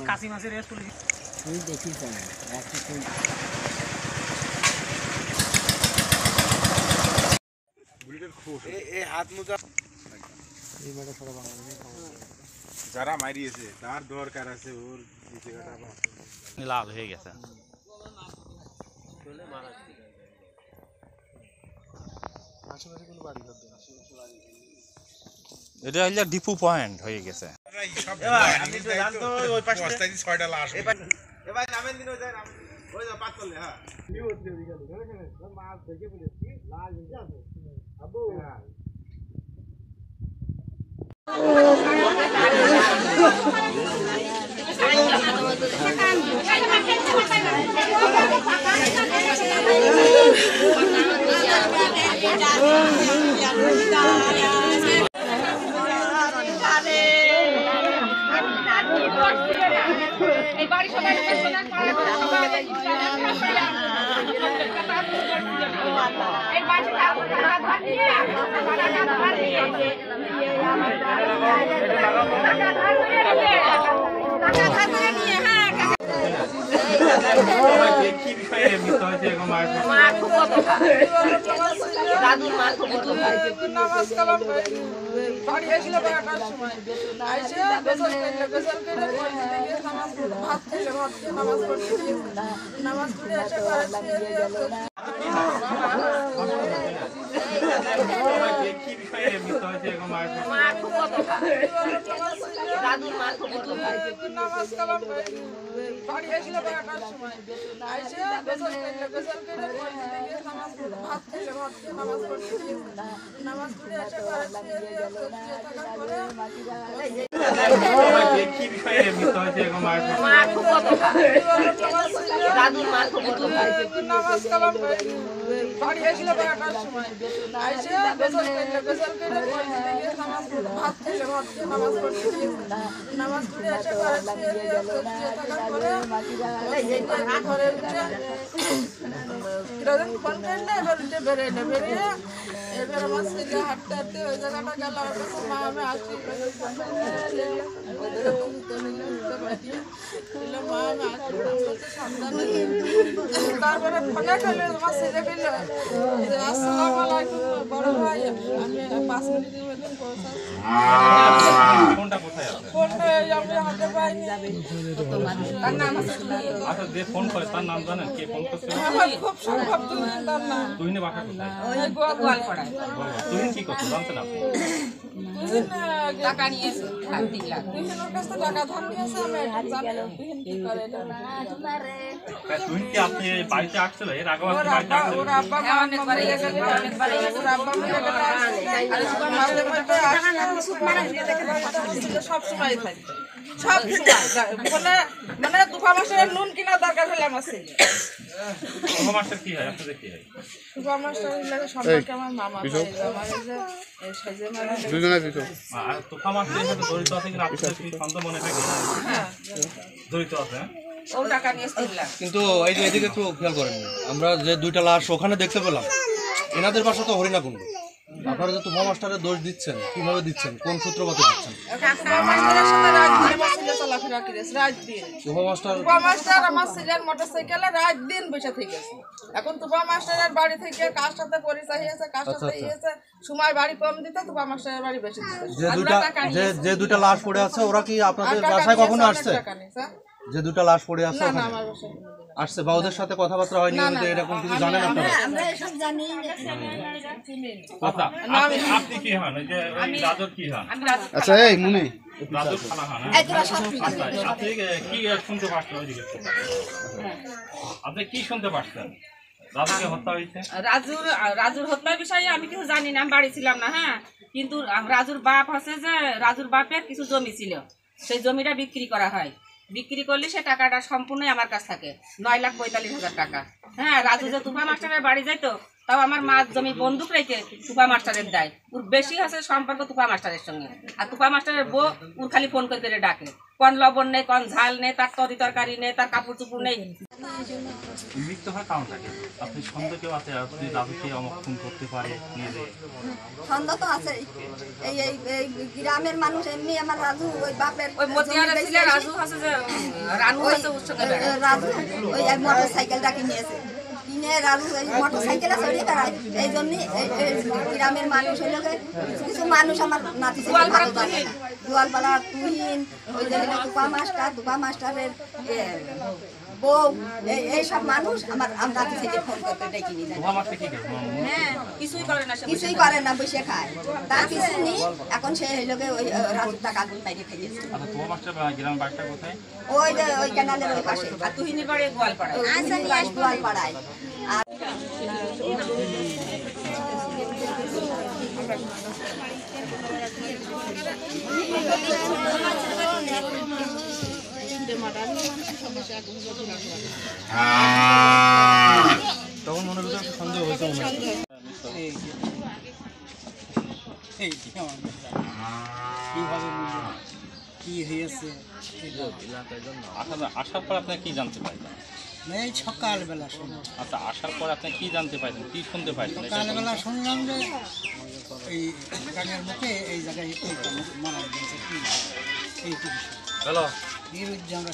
কাশি মাছের রেস্ট তুই দেখিস হাত মোজা যারা মারিয়েছে তার দরকার আছে ওর লাল হয়ে গেছে। এটা হইলে ডিপু পয়েন্ট হয়ে গেছে। ফোন করে তার নাম জানেন? কে ফোন করছে? তুহিনে বাসা কোথায়? তুহিন কি করছো জানতেন আপনি? টাকা নিয়েছে 3 লাখ। তুহিন কি আপনি বাড়িতে আসছিল? এর আগে বাড়িতে সবসময় মানে দুপা মাসের নুন কিনা দরকার হলে আমার ছেলে কি হয় আপনাদের কি হয়? দুপা মাসের সম্পর্কে আমার মামা আর তুফা মাসের সাথে জড়িত আছে কিনা আপনাদের কি সন্দেহ মনে থাকে? জড়িত আছে। ও টাকা নিয়ে 3 লাখ। কিন্তু এই যে এদিকে একটু খেয়াল করেন, আমরা যে 2টা লাশ ওখানে দেখতে পেলাম, এনাদের বাসা তো হরিণাকুণ্ড। আপনারা যে তুফা মাস্টারের দোষ দিচ্ছেন, কিভাবে দিচ্ছেন, কোন সূত্রপাতে দিচ্ছেন? তুফা মাস্টার আমার ছেলের মোটরসাইকেলে রাত দিন বসে থেকে এখন তুফা মাস্টারের বাড়ি থেকে কার সাথে পরিচয় হয়েছে, কার সাথে হয়েছে, সময় বাড়ি কম দিতে তুফা মাস্টারের বাড়ি বেশি দিতে। যে 2টা লাশ পড়ে আছে ওরা কি আপনাদের বাসায় কখনো আসছে? যে 2টা লাশ পড়ে আছে আসছে বা ওদের সাথে কথাবার্তা হয়নি, এরকম কিছু জানেন আপনারা? আপনি কি হন? ওই যে রাজর কি হন? আচ্ছা এই মুনি রাজর খালা হন? আপনি কি শুনতে পাচ্ছেন? ওইদিকে আপনি কি শুনতে পাচ্ছেন? রাজুকে হত্যা হয়েছে? রাজুর হত্যার বিষয়ে আমি কিছু জানি না, আমি বাড়ি ছিলাম না। হ্যাঁ, কিন্তু রাজুর বাপ আছে যে রাজুর বাপের কিছু জমি ছিল, সেই জমিটা বিক্রি করা হয়। বিক্রি করলে সে টাকাটা সম্পূর্ণই আমার কাছ থাকে 9,45,000 টাকা। হ্যাঁ, রাজু যে তুফা মাস্টারের বাড়ি যাইতো, তাও আমার মা জমি বন্দুক রেখে তুফা মাস্টারের দেয়। ওর বেশি আছে সম্পর্ক তুফা মাস্টারের সঙ্গে। আর তুফা মাস্টারের বউ ওর খালি ফোন করে করে ডাকে, কোন লবণ নেই, কোন ঝাল নেই, তার তরকারি নেই, তার কাপড় চুপড় নেই। মৃত্যু হয় কারণটাকে আপনি সন্দেহ কেউ আছে আপনি রাজুকে অমক খুন করতে পারে নিজে? সন্দেহ তো আছে। এই এই এই গ্রামের মানুষ এমনি আমার রাজু ওই বাপের ওই মতিয়ারের ছেলে রাজু আছে যে রানু আছে ওর সঙ্গে বেড়ায়। রাজু ওই এক মোটর সাইকেলটা কিনেছে, কিনে রাজু ওই মোটর সাইকেলে চড়ে বেড়ায়। এই জন্যই গ্রামের মানুষ হইল কিছু কিছু মানুষ আমার নাতি গোয়ালপাড়ার তুহিন, ওই যে তুপা মাস্টারের বউ, এইসব মানুষ আমার নাতি থেকে ফোন করতে ডেকে নিয়ে যায়। হ্যাঁ, কিছুই করে না, কিছুই করে না, বসে খায়, তার কিছু নেই। এখন সে লোকে ওই রাজুর টাকা গুল বাইরে খেয়েছে। আচ্ছা, তোমার মাস্টার গ্রাম বাড়িটা কোথায়? ওই যে ওই ক্যানালের ওই পাশে। আর তুহিনের বাড়ি গোয়ালপাড়ায়। গোয়ালপাড়ায়। আর তখন মনে হচ্ছে একটু সন্দেহ হয়েছে মনে হয়। কিভাবে কি হয়েছে আসার পর আপনি কি জানতে পারলেন? এই সকালবেলা শুনলাম, আচ্ছা, আসার পর আপনি কি জানতে পারলেন, কি শুনতে পারলেন? সকালবেলা শুনলাম যে এই গানের মুখে এই জায়গায় মারা গেছে। এইটুকু হ্যালো, এই আমরা